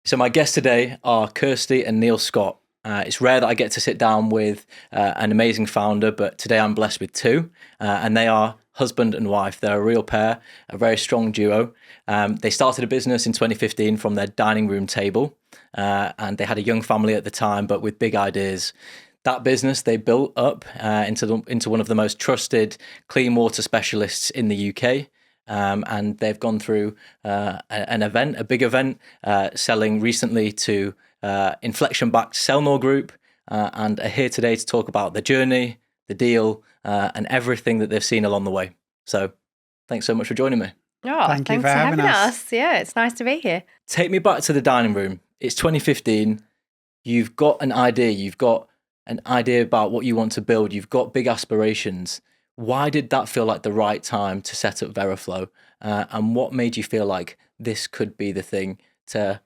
So my guests today are Kirsty and Neil Scott. It's rare that I get to sit down with an amazing founder, but today I'm blessed with two, and they are husband and wife. They're a real pair, a very strong duo. They started a business in 2015 from their dining room table, and they had a young family at the time, but with big ideas. That business they built up into one of the most trusted clean water specialists in the UK. And they've gone through a big event, selling recently to Inflexion-backed Celnor Group, and are here today to talk about the journey, the deal, and everything that they've seen along the way. So thanks so much for joining me. Oh, thanks for having us. Yeah, it's nice to be here. Take me back to the dining room. It's 2015. You've got an idea. You've got an idea about what you want to build. You've got big aspirations. Why did that feel like the right time to set up Veriflo? And what made you feel like this could be the thing to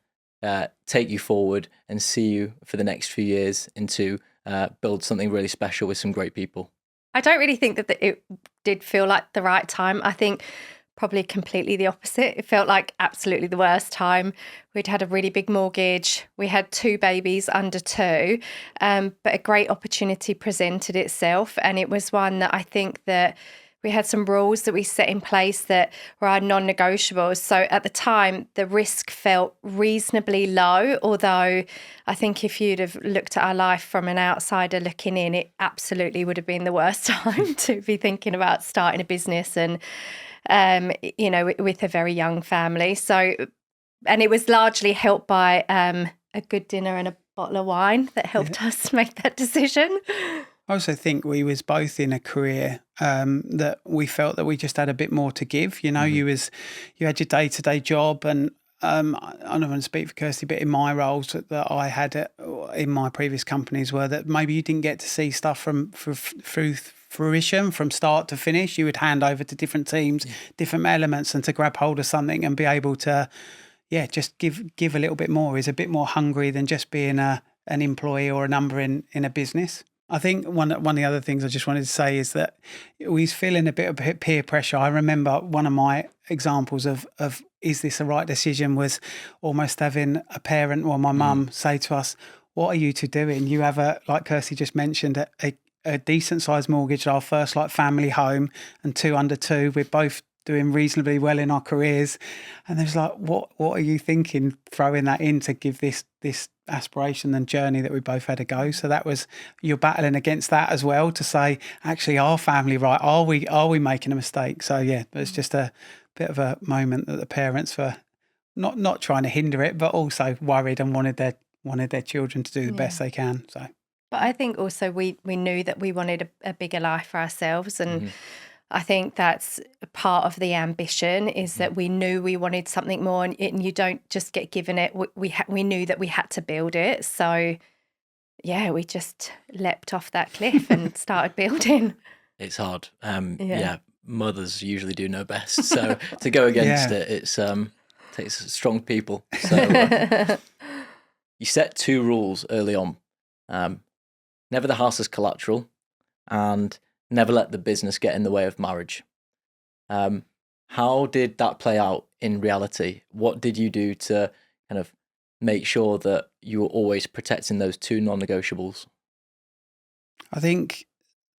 take you forward and see you for the next few years and to build something really special with some great people? I don't really think that it did feel like the right time. I think probably completely the opposite. It felt like absolutely the worst time. We'd had a really big mortgage. We had 2 babies under 2, but a great opportunity presented itself. And it was one that I think that we had some rules that we set in place that were our non-negotiables. So at the time, the risk felt reasonably low, although I think if you'd have looked at our life from an outsider looking in, it absolutely would have been the worst time to be thinking about starting a business and with a very young family. So, and it was largely helped by a good dinner and a bottle of wine that helped us make that decision. I also think we was both in a career that we felt that we just had a bit more to give. You know, you had your day-to-day job, and I don't want to speak for Kirsty, but in my roles that I had in my previous companies were that maybe you didn't get to see stuff through fruition from start to finish. You would hand over to different teams, different elements, and to grab hold of something and be able to, just give a little bit more, is a bit more hungry than just being an employee or a number in a business. I think one of the other things I just wanted to say is that we was feeling a bit of peer pressure. I remember one of my examples of is this the right decision was almost having a parent or my mum say to us, what are you two doing? You have like Kirsty just mentioned, a decent sized mortgage, our first family home, and 2 under 2. We're both doing reasonably well in our careers. And there's what are you thinking throwing that in to give this aspiration and journey that we both had to go? So that was, you're battling against that as well to say, actually, our family, right? Are we making a mistake? So it's just a bit of a moment that the parents were not trying to hinder it, but also worried and wanted their children to do the best they can. So. But I think also we knew that we wanted a bigger life for ourselves, and I think that's part of the ambition is that we knew we wanted something more, and you don't just get given it. We knew that we had to build it. So, we just leapt off that cliff and started building. It's hard. Mothers usually do know best. So to go against it, takes strong people. So you set 2 rules early on. Never the house as collateral, and never let the business get in the way of marriage. How did that play out in reality? What did you do to kind of make sure that you were always protecting those 2 non-negotiables? I think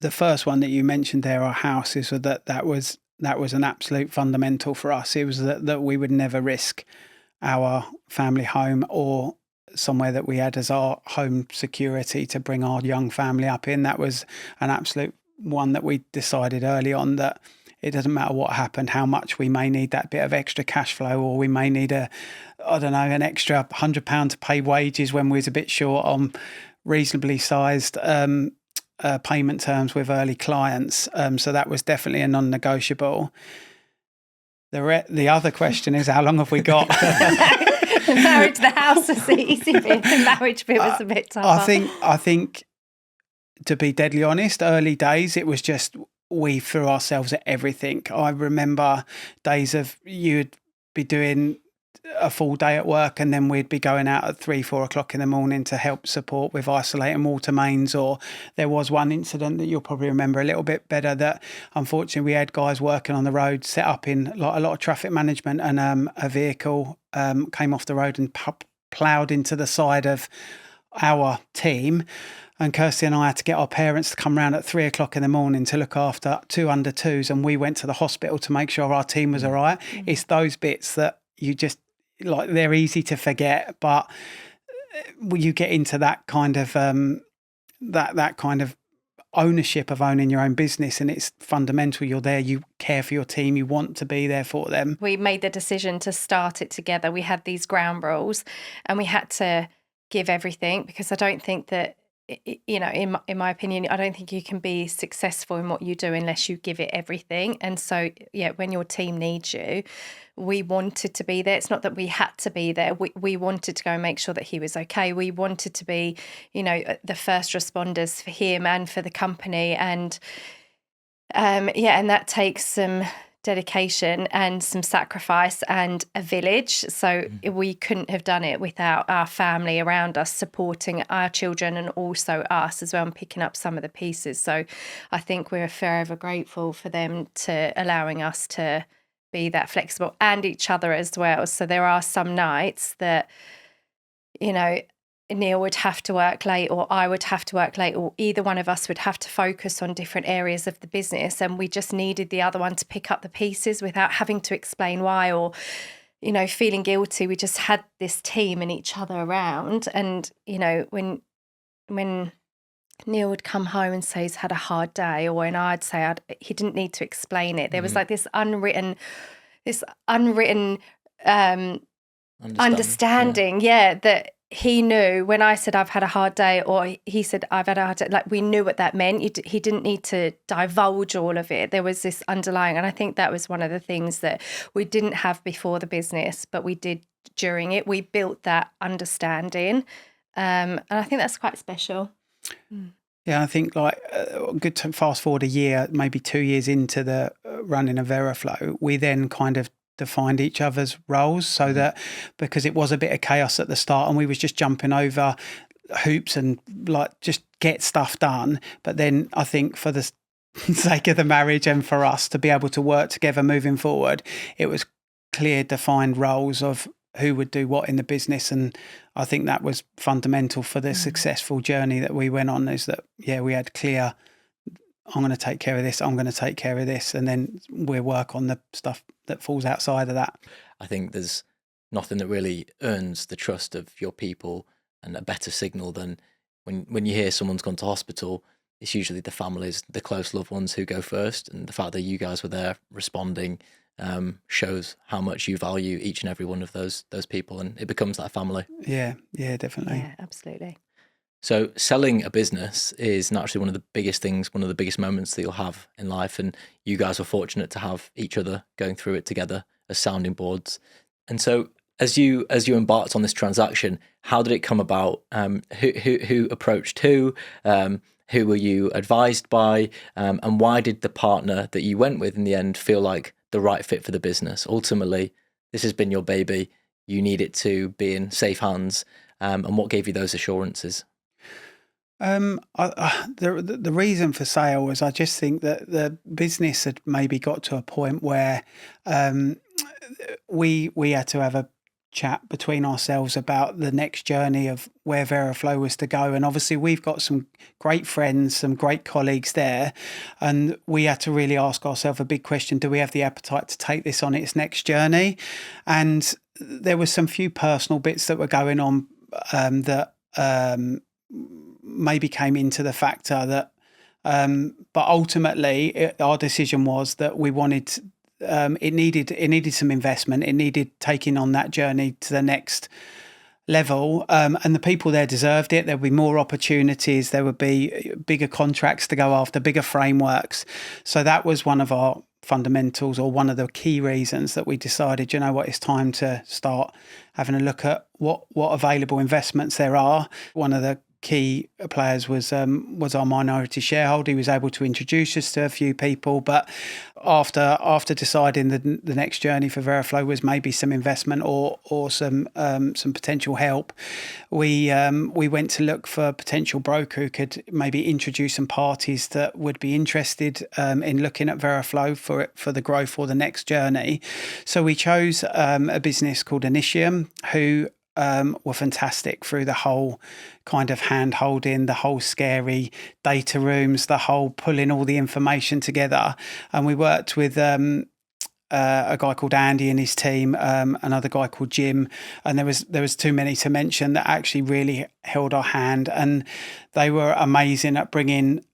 the first one that you mentioned there, our house, is that was an absolute fundamental for us. It was that we would never risk our family home or somewhere that we had as our home security to bring our young family up in. That was an absolute one that we decided early on, that it doesn't matter what happened, how much we may need that bit of extra cash flow, or we may need an extra £100 to pay wages when we was a bit short on reasonably sized payment terms with early clients. So that was definitely a non-negotiable. The other question is, how long have we got? The marriage, the house was the easy bit. The marriage bit was a bit tougher. I think, to be deadly honest, early days, it was just we threw ourselves at everything. I remember days of you'd be doing a full day at work, and then we'd be going out at 3-4 o'clock in the morning to help support with isolating water mains. Or there was one incident that you'll probably remember a little bit better, that unfortunately we had guys working on the road set up in a lot of traffic management, and a vehicle came off the road and ploughed into the side of our team. And Kirsty and I had to get our parents to come round at 3 o'clock in the morning to look after 2 under 2s. And we went to the hospital to make sure our team was all right. It's those bits that you just, like, they're easy to forget, but you get into that kind of, that kind of ownership of owning your own business, and it's fundamental. You're there, you care for your team, you want to be there for them. We made the decision to start it together. We had these ground rules and we had to give everything, because I don't think that, you know, in my opinion, I don't think you can be successful in what you do unless you give it everything. And so, yeah, when your team needs you, we wanted to be there. It's not that we had to be there. We wanted to go and make sure that he was okay. We wanted to be, you know, the first responders for him and for the company. And and that takes some dedication and some sacrifice and a village. So we couldn't have done it without our family around us supporting our children and also us as well, and picking up some of the pieces. So I think we're forever grateful for them to allowing us to be that flexible, and each other as well. So there are some nights that, you know, Neil would have to work late, or I would have to work late, or either one of us would have to focus on different areas of the business, and we just needed the other one to pick up the pieces without having to explain why, or, you know, feeling guilty. We just had this team and each other around. And, you know, when Neil would come home and say he's had a hard day, or when I'd say he didn't need to explain it. There was like this unwritten understanding, that he knew when I said I've had a hard day, or he said I've had a hard day, like, we knew what that meant. He didn't need to divulge all of it. There was this underlying, and I think that was one of the things that we didn't have before the business, but we did during it. We built that understanding, and I think that's quite special. Yeah, I think, like, good to fast forward a year, maybe 2 years into the running of Veriflo, we then kind of defined each other's roles, so that, because it was a bit of chaos at the start and we was just jumping over hoops and, like, just get stuff done. But then I think for the sake of the marriage and for us to be able to work together moving forward, it was clear defined roles of who would do what in the business. And I think that was fundamental for the successful journey that we went on, is that, yeah, we had clear, I'm going to take care of this, I'm going to take care of this, and then we'll work on the stuff that falls outside of that. I think there's nothing that really earns the trust of your people and a better signal than when you hear someone's gone to hospital. It's usually the families, the close loved ones, who go first, and the fact that you guys were there responding shows how much you value each and every one of those people, and it becomes that family. Yeah, definitely. Yeah, absolutely. So selling a business is naturally one of the biggest things, one of the biggest moments that you'll have in life, and you guys are fortunate to have each other going through it together as sounding boards. And so as you embarked on this transaction, how did it come about? Who approached who? Who were you advised by? And why did the partner that you went with in the end feel like the right fit for the business? Ultimately, this has been your baby. You need it to be in safe hands. And what gave you those assurances? The reason for sale was, I just think that the business had maybe got to a point where we had to have a chat between ourselves about the next journey of where Veriflo was to go. And obviously we've got some great friends, some great colleagues there, and we had to really ask ourselves a big question: do we have the appetite to take this on its next journey? And there were some few personal bits that were going on that maybe came into the factor that, but ultimately our decision was that we wanted, it needed some investment. It needed taking on that journey to the next level, and the people there deserved it. There would be more opportunities. There would be bigger contracts to go after, bigger frameworks. So that was one of our fundamentals, or one of the key reasons that we decided, you know what, it's time to start having a look at what available investments there are. One of the key players was our minority shareholder. He was able to introduce us to a few people, but after deciding the next journey for Veriflo was maybe some investment or some potential help, we went to look for a potential broker who could maybe introduce some parties that would be interested in looking at Veriflo for the growth or the next journey. So we chose a business called Initium, who were fantastic through the whole kind of hand holding, the whole scary data rooms, the whole pulling all the information together. And we worked with a guy called Andy and his team, another guy called Jim, and there was too many to mention that actually really held our hand, and they were amazing at bringing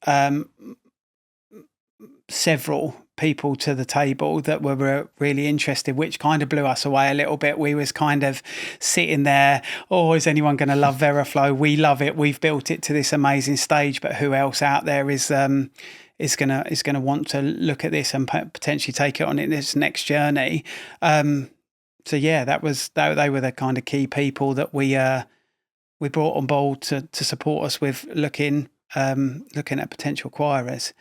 several people to the table that were really interested, which kind of blew us away a little bit. We was kind of sitting there, oh, is anyone going to love Veriflo? We love it. We've built it to this amazing stage, but who else out there is going to want to look at this and potentially take it on in its next journey? So yeah, they were the kind of key people that we brought on board to support us with looking at potential acquirers.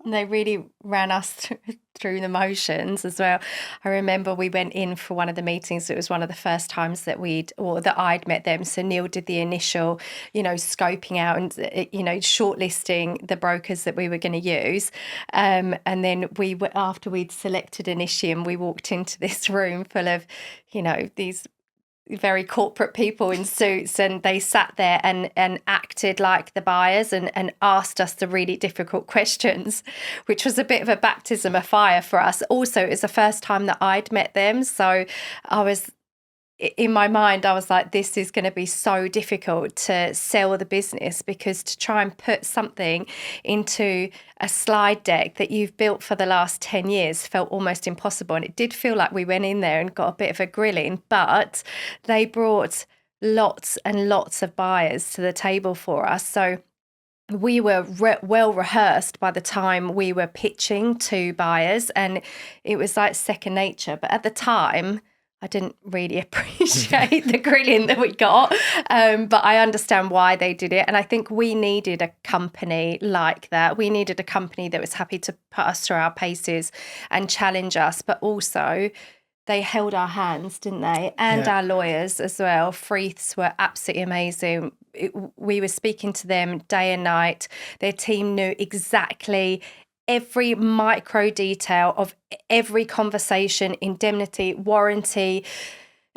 And they really ran us through the motions as well. I remember we went in for one of the meetings. It was one of the first times that I'd met them. So Neil did the initial, scoping out and, shortlisting the brokers that we were going to use. And then after we'd selected Initium, we walked into this room full of, these very corporate people in suits, and they sat there and acted like the buyers and asked us the really difficult questions, which was a bit of a baptism of fire for us. Also, it was the first time that I'd met them, so in my mind, I was like, this is going to be so difficult to sell the business, because to try and put something into a slide deck that you've built for the last 10 years felt almost impossible. And it did feel like we went in there and got a bit of a grilling, but they brought lots and lots of buyers to the table for us. So we were well rehearsed by the time we were pitching to buyers, and it was like second nature. But at the time, I didn't really appreciate the grilling that we got, but I understand why they did it. And I think we needed a company like that. We needed a company that was happy to put us through our paces and challenge us, but also they held our hands, didn't they? And our lawyers as well. Freeths were absolutely amazing. We were speaking to them day and night. Their team knew exactly every micro detail of every conversation, indemnity, warranty,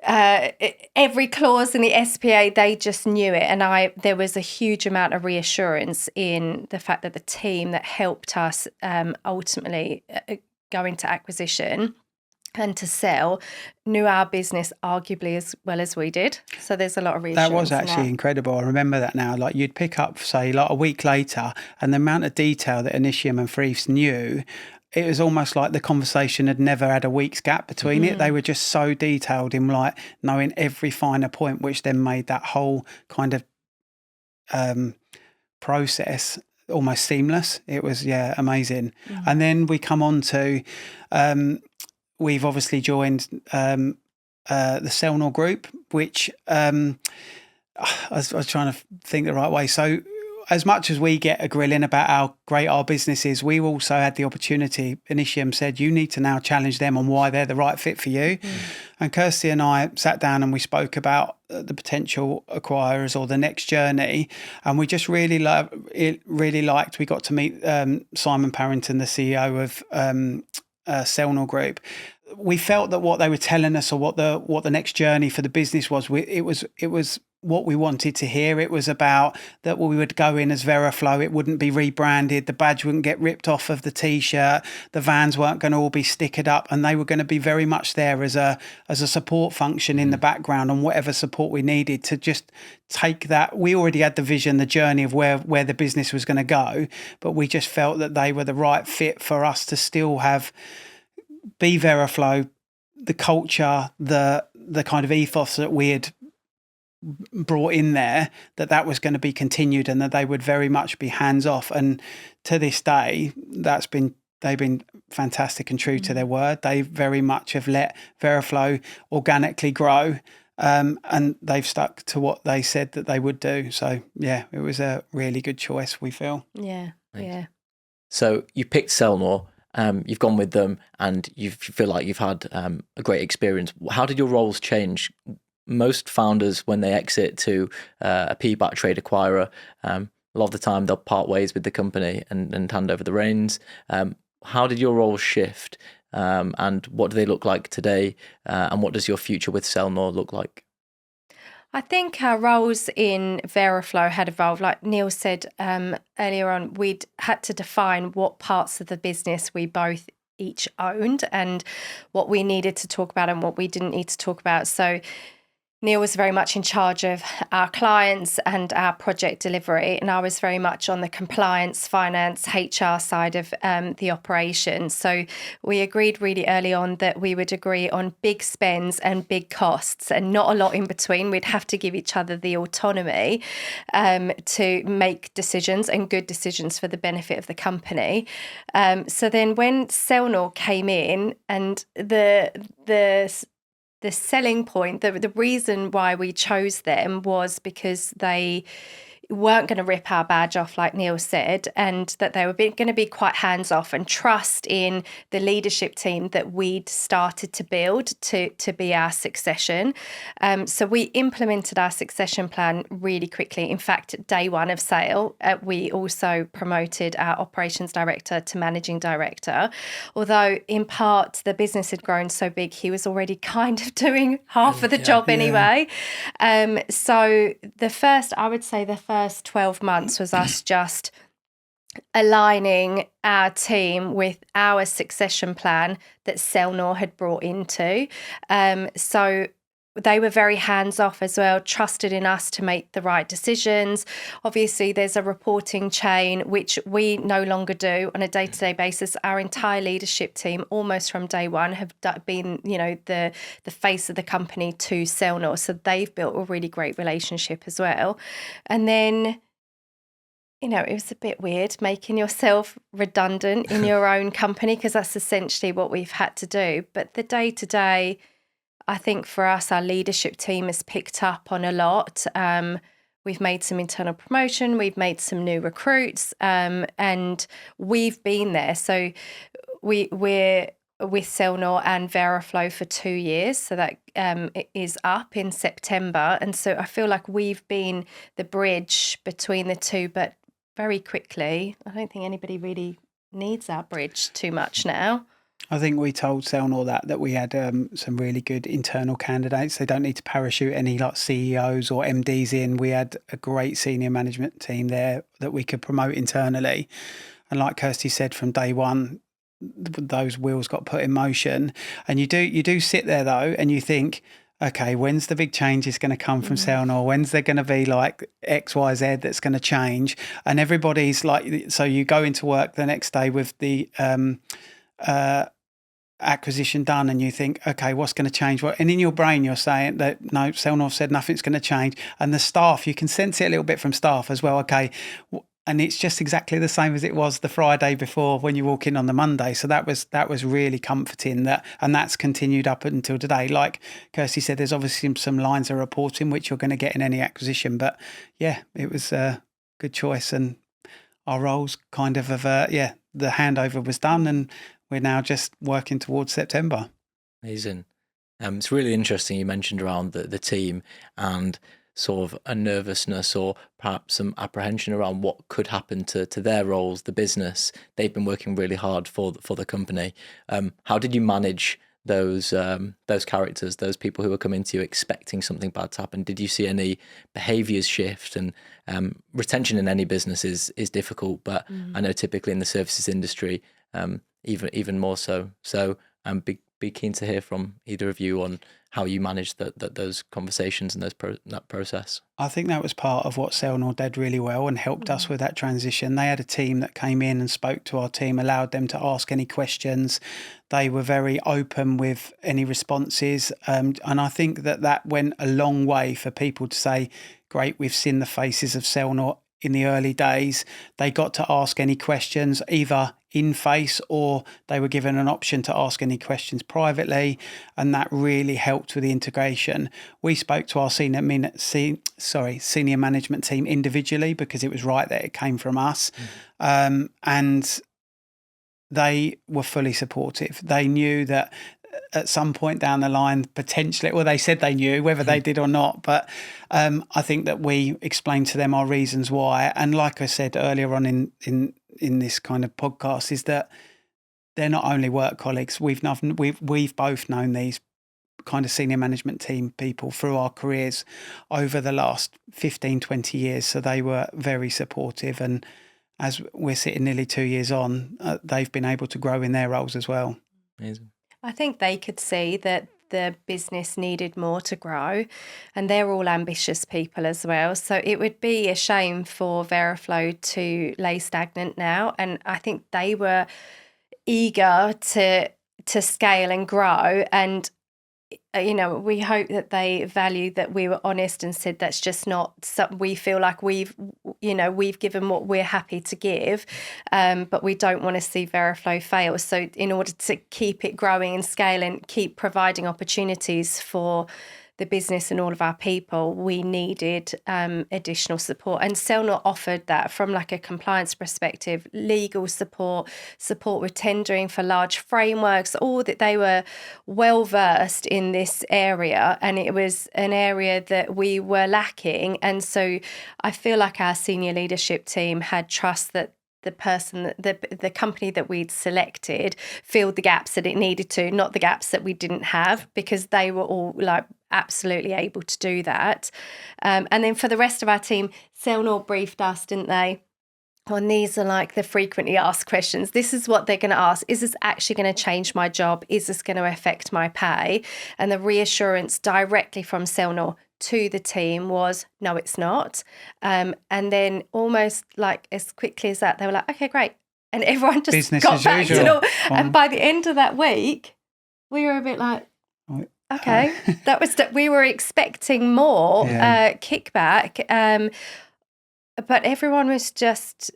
every clause in the SPA. They just knew it. And there was a huge amount of reassurance in the fact that the team that helped us ultimately go into acquisition and to sell knew our business arguably as well as we did. So there's a lot of reassurance. That was actually incredible. I remember that now. Like, you'd pick up, say, like a week later, and the amount of detail that Initium and Freeths knew, it was almost like the conversation had never had a week's gap between it. They were just so detailed in like knowing every finer point, which then made that whole kind of process almost seamless. It was, amazing. And then we come on to... we've obviously joined the Celnor Group, which I was trying to think the right way. So as much as we get a grilling about how great our business is, we also had the opportunity. Initium said, you need to now challenge them on why they're the right fit for you. And Kirsty and I sat down and we spoke about the potential acquirers or the next journey. And we just really liked, we got to meet Simon Parrington, the CEO of Celnor Group. We felt that what they were telling us, or what the next journey for the business was, it was what we wanted to hear. It was about that we would go in as Veriflo. It wouldn't be rebranded. The badge wouldn't get ripped off of the T-shirt. The vans weren't going to all be stickered up, and they were going to be very much there as a support function in the background, and whatever support we needed to just take that. We already had the vision, the journey of where the business was going to go, but we just felt that they were the right fit for us to still be Veriflo, the culture, the kind of ethos that we had brought in there, that was going to be continued, and that they would very much be hands off. And to this day, they've been fantastic and true to their word. They very much have let Veriflo organically grow, and they've stuck to what they said that they would do. So yeah, it was a really good choice, we feel. Yeah. Thanks. Yeah. So you picked Celnor. You've gone with them, and you feel like you've had a great experience. How did your roles change? Most founders, when they exit to a PE-backed trade acquirer, a lot of the time they'll part ways with the company and hand over the reins. How did your roles shift, and what do they look like today? And what does your future with Celnor look like? I think our roles in Veriflo had evolved. Like Neil said earlier on, we'd had to define what parts of the business we both each owned and what we needed to talk about and what we didn't need to talk about. So Neil was very much in charge of our clients and our project delivery, and I was very much on the compliance, finance, HR side of the operation. So we agreed really early on that we would agree on big spends and big costs and not a lot in between. We'd have to give each other the autonomy to make decisions and good decisions for the benefit of the company. So then when Celnor came in and the selling point, the reason why we chose them was because they weren't going to rip our badge off, like Neil said, and that they were going to be quite hands-off and trust in the leadership team that we'd started to build to be our succession. So we implemented our succession plan really quickly. In fact, day one of sale, we also promoted our operations director to managing director. Although in part the business had grown so big, he was already kind of doing half of the job anyway. So I would say the first 12 months was us just aligning our team with our succession plan that Celnor had brought into. So they were very hands-off as well, trusted in us to make the right decisions. Obviously, there's a reporting chain, which we no longer do on a day-to-day basis. Our entire leadership team, almost from day one, have been, the face of the company to Celnor. So they've built a really great relationship as well. And then it was a bit weird making yourself redundant in your own company, because that's essentially what we've had to do. But the day-to-day, I think for us, our leadership team has picked up on a lot. We've made some internal promotion, we've made some new recruits, and we've been there. So we're with Celnor and Veriflo for 2 years, so that it is up in September. And so I feel like we've been the bridge between the two, but very quickly. I don't think anybody really needs our bridge too much now. I think we told Celnor that we had some really good internal candidates. They don't need to parachute any like CEOs or MDs in. We had a great senior management team there that we could promote internally. And like Kirsty said, from day one, those wheels got put in motion. And you do sit there though, and you think, okay, when's the big changes going to come from Celnor? When's there going to be like X, Y, Z that's going to change? And everybody's like, so you go into work the next day with the acquisition done, and you think, okay, what's going to change? And in your brain, you're saying that no, Celnor said nothing's going to change. And the staff, you can sense it a little bit from staff as well. Okay. And it's just exactly the same as it was the Friday before when you walk in on the Monday. So that was really comforting, and that's continued up until today. Like Kirsty said, there's obviously some lines of reporting which you're going to get in any acquisition, but yeah, it was a good choice, and our roles kind of the handover was done, and we're now just working towards September. Amazing. It's really interesting you mentioned around the team and sort of a nervousness or perhaps some apprehension around what could happen to their roles, the business. They've been working really hard for the company. How did you manage those characters, those people who were coming to you expecting something bad to happen? Did you see any behaviours shift? And retention in any business is difficult, but I know typically in the services industry, even more so. So be keen to hear from either of you on how you managed those conversations and that process. I think that was part of what Celnor did really well and helped us with that transition. They had a team that came in and spoke to our team, allowed them to ask any questions. They were very open with any responses. And I think that went a long way for people to say, great, we've seen the faces of Celnor in the early days. They got to ask any questions either in face, or they were given an option to ask any questions privately, and that really helped with the integration. We spoke to our senior management team individually because it was right that it came from us, and they were fully supportive. They knew that at some point down the line, potentially, well, they said they knew whether they did or not, but I think that we explained to them our reasons why. And like I said earlier on in this kind of podcast, is that they're not only work colleagues. We've both known these kind of senior management team people through our careers over the last 15, 20 years. So they were very supportive. And as we're sitting nearly 2 years on, they've been able to grow in their roles as well. Amazing. I think they could see that the business needed more to grow, and they're all ambitious people as well. So it would be a shame for Veriflo to lay stagnant now. And I think they were eager to scale and grow. And we hope that they value that we were honest and said that's just not something. We feel like we've given what we're happy to give, but we don't want to see Veriflo fail. So in order to keep it growing and scaling, keep providing opportunities for the business and all of our people, we needed additional support. And Celnor offered that from like a compliance perspective, legal support with tendering for large frameworks, all that. They were well versed in this area, and it was an area that we were lacking. And so I feel like our senior leadership team had trust that the company that we'd selected filled the gaps that it needed to, not the gaps that we didn't have, because they were all like absolutely able to do that. And then for the rest of our team, Celnor briefed us, didn't they? And these are like the frequently asked questions. This is what they're going to ask. Is this actually going to change my job? Is this going to affect my pay? And the reassurance directly from Celnor to the team was, no, it's not. And then almost like as quickly as that, they were like, okay, great. And everyone just Business got as back to usual. normal. And by the end of that week, we were a bit like, okay, we were expecting more kickback. But everyone was just,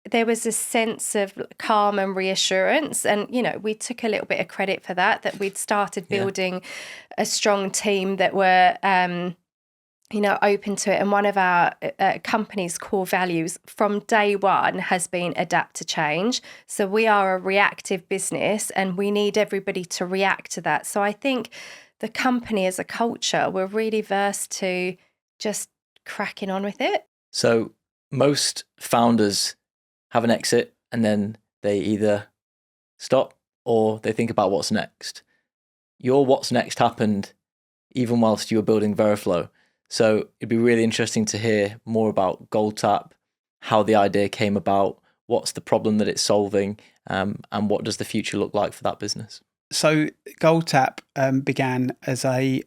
there was a sense of calm and reassurance. And, we took a little bit of credit for that we'd started building a strong team that were, open to it. And one of our company's core values from day one has been adapt to change. So we are a reactive business and we need everybody to react to that. So I think the company as a culture, we're really versed to just cracking on with it. So most founders have an exit and then they either stop or they think about what's next. Your what's next happened even whilst you were building Veriflo. So it'd be really interesting to hear more about GoldTap, how the idea came about, what's the problem that it's solving, and what does the future look like for that business? So GoldTap began as a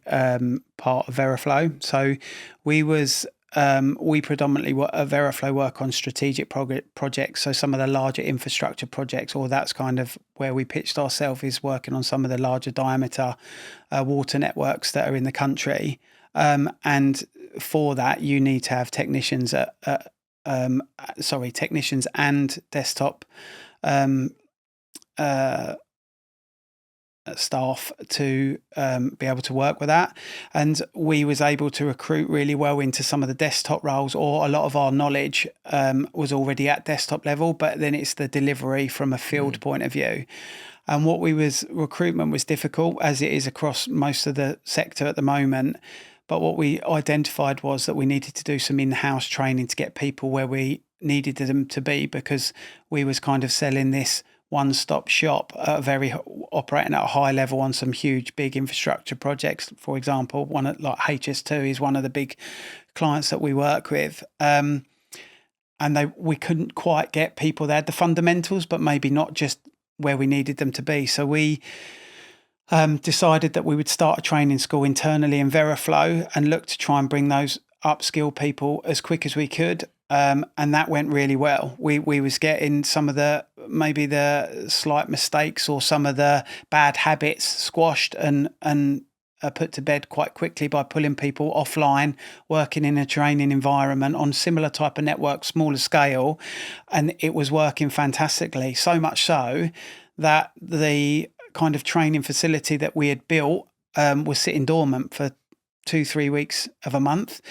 part of Veriflo. So we predominantly at Veriflo work on strategic projects. So some of the larger infrastructure projects, or that's kind of where we pitched ourselves, is working on some of the larger diameter water networks that are in the country. And for that, you need to have technicians technicians and desktop staff to be able to work with that. And we was able to recruit really well into some of the desktop roles, or a lot of our knowledge was already at desktop level, but then it's the delivery from a field point of view. And recruitment was difficult, as it is across most of the sector at the moment. But what we identified was that we needed to do some in-house training to get people where we needed them to be, because we was kind of selling this one-stop shop, operating at a high level on some huge, big infrastructure projects. For example, one like HS2 is one of the big clients that we work with. And we couldn't quite get people there, the fundamentals, but maybe not just where we needed them to be. So we decided that we would start a training school internally in Veriflo and look to try and bring those upskill people as quick as we could. And that went really well. We was getting some of the slight mistakes or some of the bad habits squashed and put to bed quite quickly by pulling people offline, working in a training environment on similar type of network, smaller scale, and it was working fantastically. So much so that the kind of training facility that we had built was sitting dormant for 2-3 weeks of a month.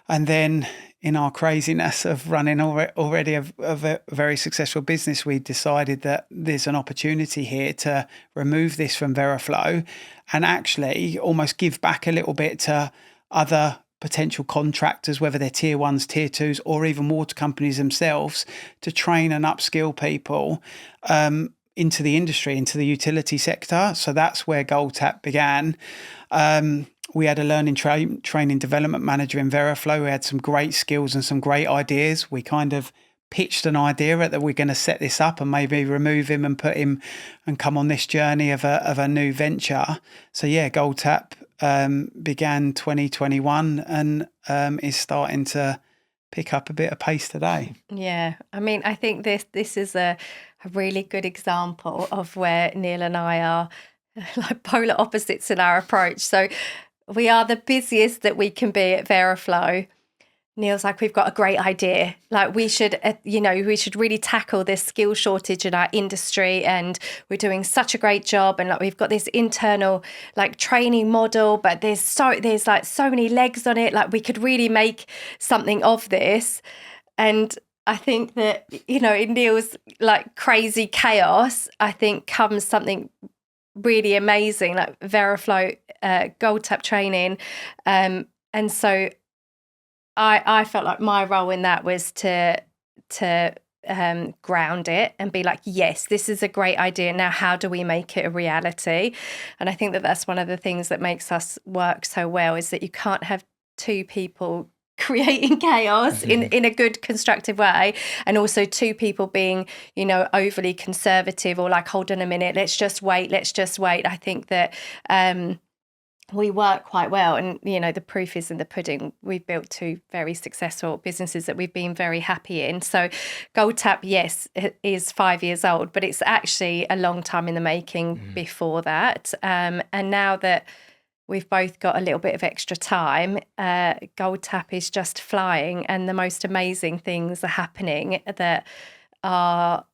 And then in our craziness of running already a very successful business, we decided that there's an opportunity here to remove this from Veriflo and actually almost give back a little bit to other potential contractors, whether they're tier ones, tier twos, or even water companies themselves, to train and upskill people into the industry, into the utility sector. So that's where GoldTap began. We had a learning training development manager in Veriflo who had some great skills and some great ideas. We kind of pitched an idea that we're going to set this up and maybe remove him and put him and come on this journey of a new venture. So yeah, Gold Tap began 2021 and is starting to pick up a bit of pace today. Yeah, I mean, I think this is a really good example of where Neil and I are like polar opposites in our approach. So we are the busiest that we can be at Veriflo. Neil's like, we've got a great idea. Like we should really tackle this skill shortage in our industry, and we're doing such a great job. And like we've got this internal like training model, but there's like so many legs on it. Like we could really make something of this. And I think that, in Neil's like crazy chaos, I think comes something really amazing, like Veriflo, Gold Tap training. And so I felt like my role in that was to ground it and be like, yes, this is a great idea. Now, how do we make it a reality? And I think that that's one of the things that makes us work so well, is that you can't have two people creating chaos in a good constructive way, and also two people being overly conservative or like, hold on a minute, let's just wait. I think that we work quite well, and the proof is in the pudding. We've built two very successful businesses that we've been very happy in. So Gold Tap, yes, it is 5 years old, but it's actually a long time in the making before that. And now that we've both got a little bit of extra time, Gold Tap is just flying, and the most amazing things are happening that are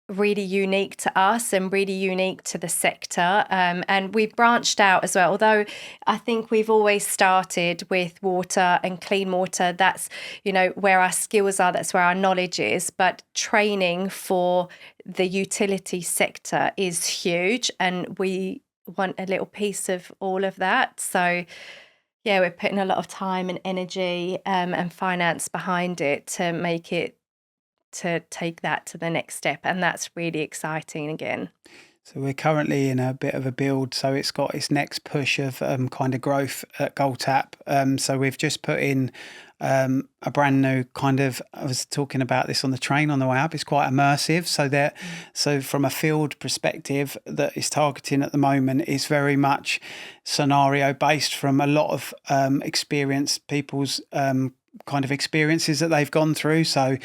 really unique to us and really unique to the sector. And we've branched out as well, although I think we've always started with water and clean water. That's, where our skills are, that's where our knowledge is. But training for the utility sector is huge, and we want a little piece of all of that. So yeah, we're putting a lot of time and energy and finance behind it to take that to the next step, and that's really exciting again. So we're currently in a bit of a build, so it's got its next push of kind of growth at Gold Tap. So we've just put in a brand new kind of, I was talking about this on the train on the way up, it's quite immersive. So from a field perspective that is targeting at the moment is very much scenario based from a lot of experienced people's kind of experiences that they've gone through. So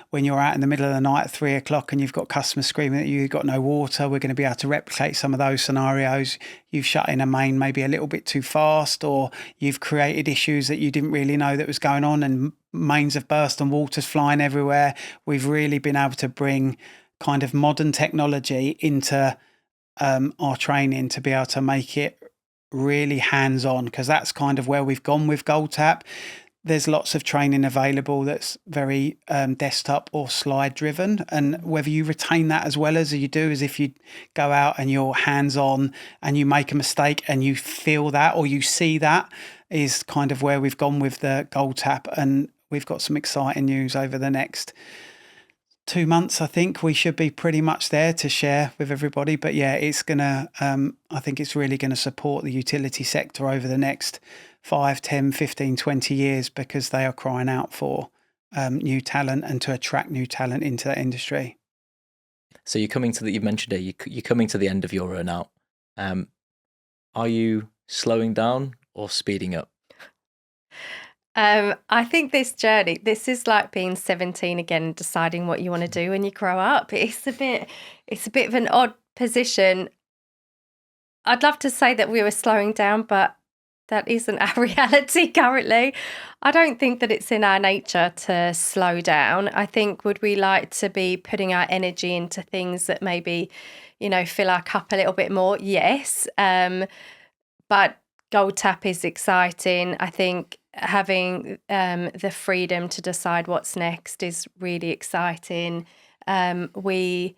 when you're out in the middle of the night at 3 o'clock and you've got customers screaming at you, you've got no water, we're going to be able to replicate some of those scenarios. You've shut in a main maybe a little bit too fast, or you've created issues that you didn't really know that was going on, and mains have burst and water's flying everywhere. We've really been able to bring kind of modern technology into our training to be able to make it really hands-on, because that's kind of where we've gone with Gold Tap. There's lots of training available that's very desktop or slide driven, and whether you retain that as well as you do is if you go out and you're hands on and you make a mistake and you feel that or you see that, is kind of where we've gone with the Gold Tap. And we've got some exciting news over the next 2 months. I think we should be pretty much there to share with everybody, but yeah, it's gonna I think it's really going to support the utility sector over the next 5, 10, 15, 20 years, because they are crying out for new talent and to attract new talent into that industry. So you're coming to you mentioned it, you're coming to the end of your run out. Are you slowing down or speeding up? I think this journey, this is like being 17 again, deciding what you want to do when you grow up. It's a bit of an odd position. I'd love to say that we were slowing down, but that isn't our reality currently. I don't think that it's in our nature to slow down. I think, would we like to be putting our energy into things that maybe, fill our cup a little bit more? Yes. But Gold Tap is exciting. I think having the freedom to decide what's next is really exciting. We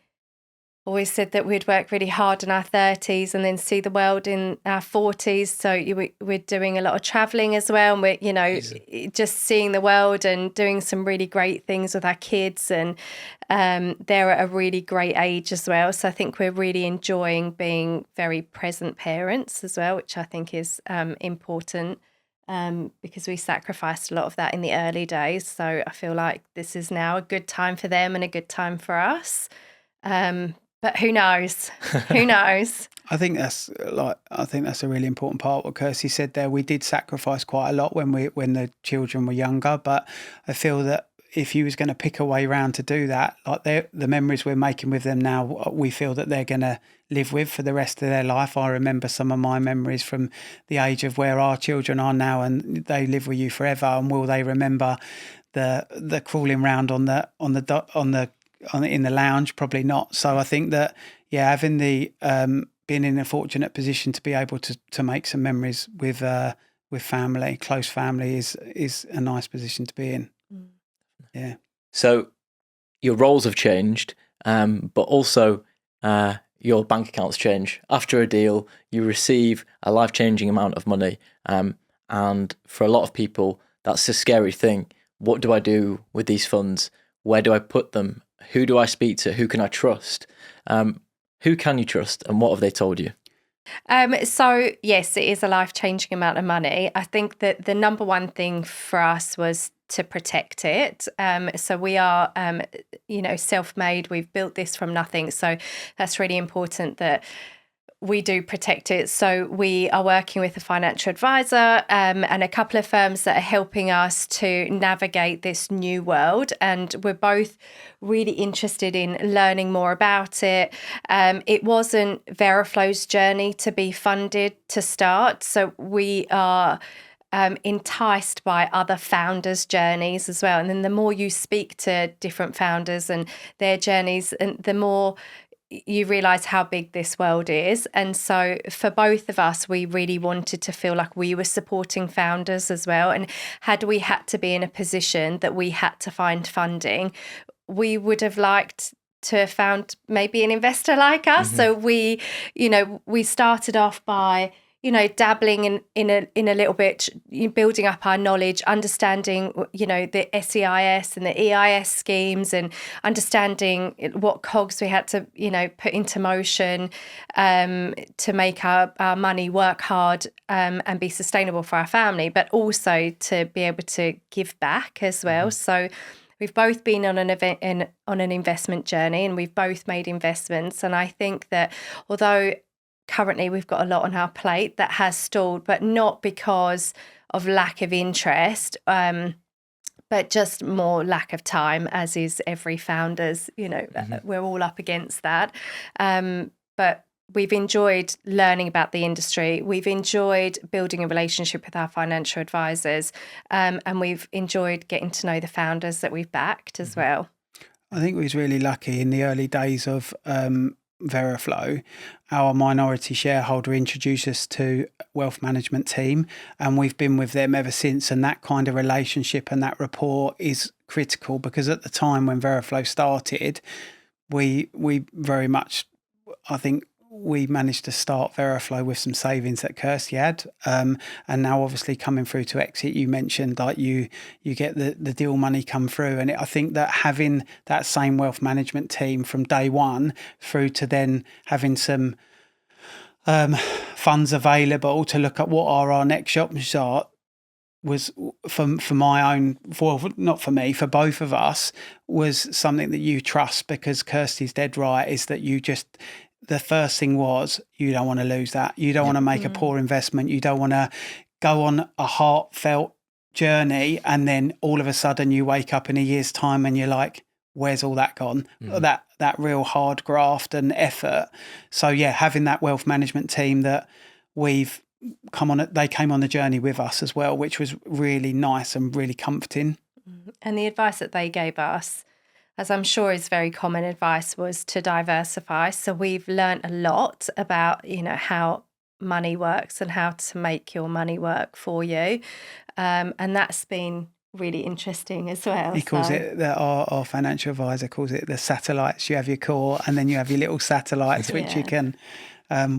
always said that we'd work really hard in our 30s and then see the world in our 40s. So we're doing a lot of traveling as well. And we're, just seeing the world and doing some really great things with our kids. And they're at a really great age as well. So I think we're really enjoying being very present parents as well, which I think is important. Because we sacrificed a lot of that in the early days. So I feel like this is now a good time for them and a good time for us. But who knows? Who knows? I think that's a really important part what Kirsty said there. We did sacrifice quite a lot when the children were younger, but I feel that if you was going to pick a way round to do that, like the memories we're making with them now, we feel that they're going to live with for the rest of their life. I remember some of my memories from the age of where our children are now, and they live with you forever. And will they remember the crawling round in the lounge? Probably not. So I think that having the being in a fortunate position to be able to make some memories with family, close family, is a nice position to be in. Yeah. So your roles have changed, but also your bank accounts change. After a deal, you receive a life-changing amount of money, and for a lot of people, that's a scary thing. What do I do with these funds? Where do I put them? Who do I speak to? Who can I trust? Who can you trust, and what have they told you? So yes, it is a life-changing amount of money. I think that the number one thing for us was to protect it. So we are, self-made. We've built this from nothing. So that's really important that we do protect it. So we are working with a financial advisor and a couple of firms that are helping us to navigate this new world. And we're both really interested in learning more about it. It wasn't Veriflo's journey to be funded to start. So we are enticed by other founders' journeys as well. And then the more you speak to different founders and their journeys, and the more you realise how big this world is. And so for both of us, we really wanted to feel like we were supporting founders as well. And had we had to be in a position that we had to find funding, we would have liked to have found maybe an investor like us. Mm-hmm. So we started off by dabbling in a little bit, building up our knowledge, understanding, the SEIS and the EIS schemes, and understanding what cogs we had to, put into motion to make our money work hard and be sustainable for our family, but also to be able to give back as well. Mm-hmm. So we've both been on an investment journey, and we've both made investments. And I think that although currently we've got a lot on our plate that has stalled, but not because of lack of interest, but just more lack of time, as is every founder's, mm-hmm. We're all up against that. But we've enjoyed learning about the industry. We've enjoyed building a relationship with our financial advisors, and we've enjoyed getting to know the founders that we've backed as well. I think we was really lucky in the early days of Veriflo. Our minority shareholder introduced us to wealth management team, and we've been with them ever since. And that kind of relationship and that rapport is critical, because at the time when Veriflo started, we very much, I think, we managed to start Veriflo with some savings that Kirsty had, and now obviously coming through to exit, you mentioned like you get the deal money come through, and I think that having that same wealth management team from day one through to then having some funds available to look at what are our next shops are, was for my own, not for me, for both of us, was something that you trust, because Kirsty's dead right, is that you just, the first thing was, you don't want to lose that. You don't want to make a poor investment. You don't want to go on a heartfelt journey and then all of a sudden you wake up in a year's time and you're like, where's all that gone? That real hard graft and effort. So yeah, having that wealth management team that we've come on, they came on the journey with us as well, which was really nice and really comforting. And the advice that they gave us, as I'm sure is very common advice, was to diversify. So we've learned a lot about, how money works and how to make your money work for you. And that's been really interesting as well. He calls it, our financial advisor calls it the satellites. You have your core and then you have your little satellites, which you can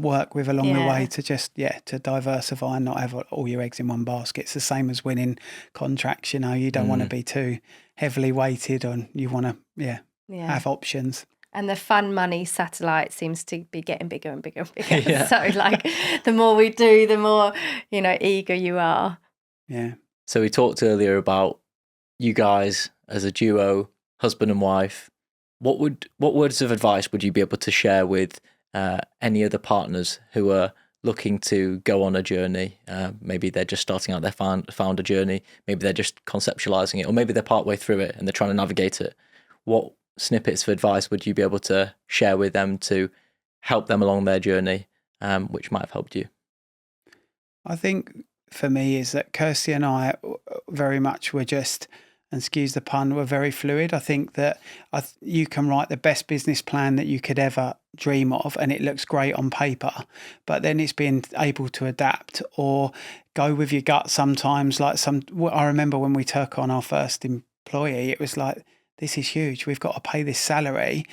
work with along the way to just, to diversify and not have all your eggs in one basket. It's the same as winning contracts, you know, you don't want to be too heavily weighted on, you want to, have options. And the fun money satellite seems to be getting bigger and bigger and bigger. So like the more we do, the more, you know, eager you are. Yeah. So we talked earlier about you guys as a duo, husband and wife. What words of advice would you be able to share with any other partners who are looking to go on a journey? Maybe they're just starting out their founder journey. Maybe they're just conceptualizing it, or maybe they're partway through it and they're trying to navigate it. What snippets of advice would you be able to share with them to help them along their journey, which might have helped you? I think for me is that Kirsty and I very much were just, and excuse the pun, we're very fluid. I think that you can write the best business plan that you could ever dream of and it looks great on paper, but then it's being able to adapt or go with your gut sometimes. Like I remember when we took on our first employee, it was like, this is huge. We've got to pay this salary.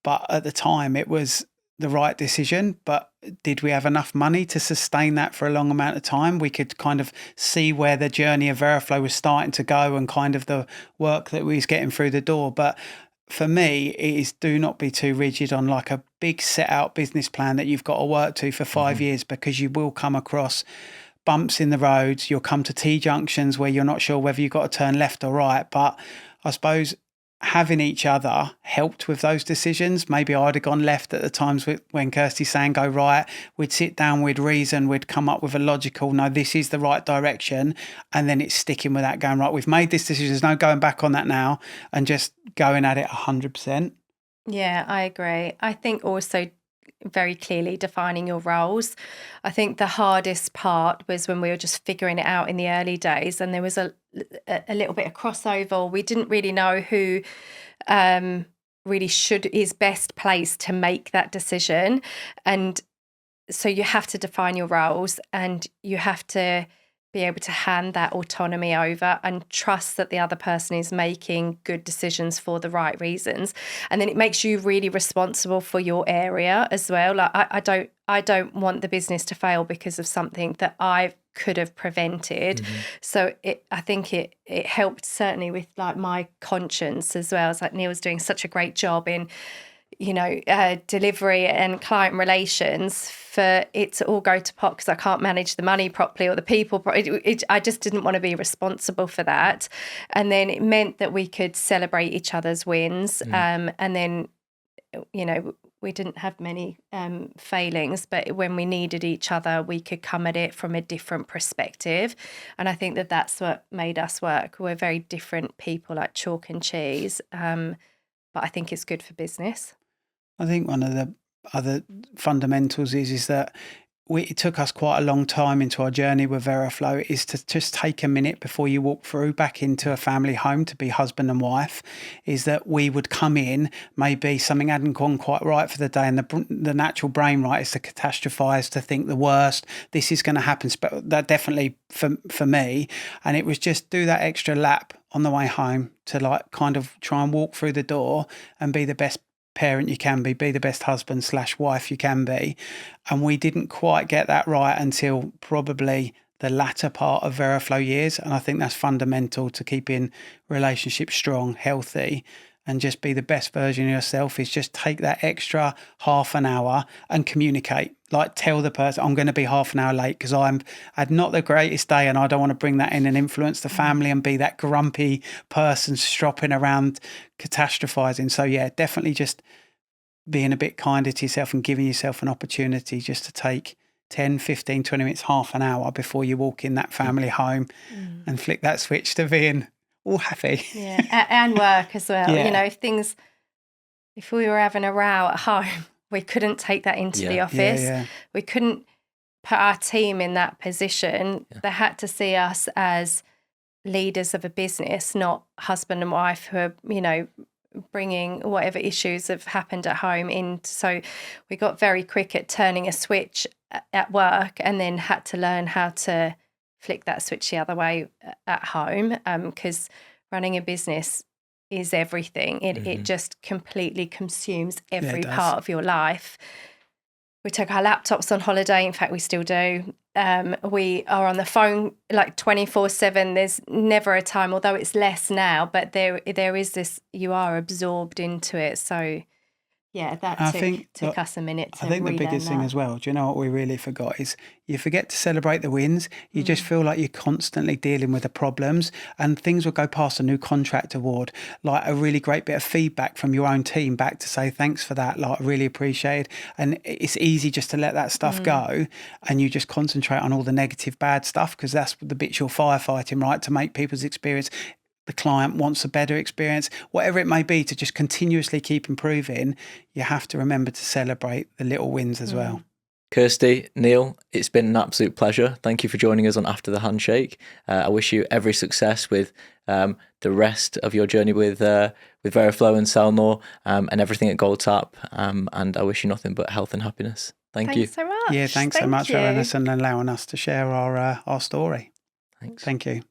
But at the time it was the right decision, but did we have enough money to sustain that for a long amount of time? We could kind of see where the journey of Veriflo was starting to go and kind of the work that we was getting through the door. But for me, it is do not be too rigid on like a big set out business plan that you've got to work to for 5 years, because you will come across bumps in the roads. You'll come to T-junctions where you're not sure whether you've got to turn left or right. But I suppose having each other helped with those decisions. Maybe I'd have gone left at the times when Kirsty's saying go right. We'd sit down, we'd reason, we'd come up with a logical, no, this is the right direction. And then it's sticking with that, going, right, we've made this decision. There's no going back on that now, and just going at it 100%. Yeah, I agree. I think also very clearly defining your roles. I think the hardest part was when we were just figuring it out in the early days, and there was a little bit of crossover. We didn't really know who really is best placed to make that decision. And so you have to define your roles, and you have to be able to hand that autonomy over and trust that the other person is making good decisions for the right reasons. And then it makes you really responsible for your area as well. Like I don't want the business to fail because of something that I could have prevented. So I think it helped certainly with like my conscience as well. It's like Neil's doing such a great job in, you know, delivery and client relations, for it to all go to pot because I can't manage the money properly or the people. I just didn't want to be responsible for that. And then it meant that we could celebrate each other's wins. And then, you know, we didn't have many failings, but when we needed each other, we could come at it from a different perspective. And I think that that's what made us work. We're very different people, like chalk and cheese. But I think it's good for business. I think one of the other fundamentals is that it took us quite a long time into our journey with Veriflo is to just take a minute before you walk through back into a family home to be husband and wife, is that we would come in, maybe something hadn't gone quite right for the day, and the natural brain right is to catastrophize, to think the worst, this is going to happen. That definitely for me, and it was just do that extra lap on the way home to like kind of try and walk through the door and be the best parent you can be the best husband/wife you can be. And we didn't quite get that right until probably the latter part of Veriflo years. And I think that's fundamental to keeping relationships strong, healthy, and just be the best version of yourself, is just take that extra half an hour and communicate. Like tell the person, I'm going to be half an hour late because I had not the greatest day and I don't want to bring that in and influence the family and be that grumpy person stropping around catastrophizing. So yeah, definitely just being a bit kinder to yourself and giving yourself an opportunity just to take 10, 15, 20 minutes, half an hour before you walk in that family home and flick that switch to being all happy. Yeah, and work as well. Yeah. You know, if we were having a row at home, we couldn't take that into the office. Yeah. We couldn't put our team in that position. Yeah. They had to see us as leaders of a business, not husband and wife who are, you know, bringing whatever issues have happened at home in. So we got very quick at turning a switch at work, and then had to learn how to flick that switch the other way at home, because running a business is everything. It just completely consumes every part of your life. We took our laptops on holiday. In fact, we still do. We are on the phone like 24/7. There's never a time, although it's less now, but there is this, you are absorbed into it. So yeah, that took us a minute to I think the biggest thing as well, do you know what we really forgot is you forget to celebrate the wins. You just feel like you're constantly dealing with the problems, and things will go past a new contract award, like a really great bit of feedback from your own team back to say thanks for that, like I really appreciate it. And it's easy just to let that stuff go, and you just concentrate on all the negative bad stuff, because that's the bits you're firefighting, right, to make people's experience. The client wants a better experience, whatever it may be, to just continuously keep improving. You have to remember to celebrate the little wins as well. Kirsty, Neil, it's been an absolute pleasure. Thank you for joining us on After the Handshake. I wish you every success with the rest of your journey with Veriflo and Celnor, and everything at GoldTap. And I wish you nothing but health and happiness. Thank you. Thanks so much. Yeah, thanks so much for having us and allowing us to share our story. Thanks. Thank you.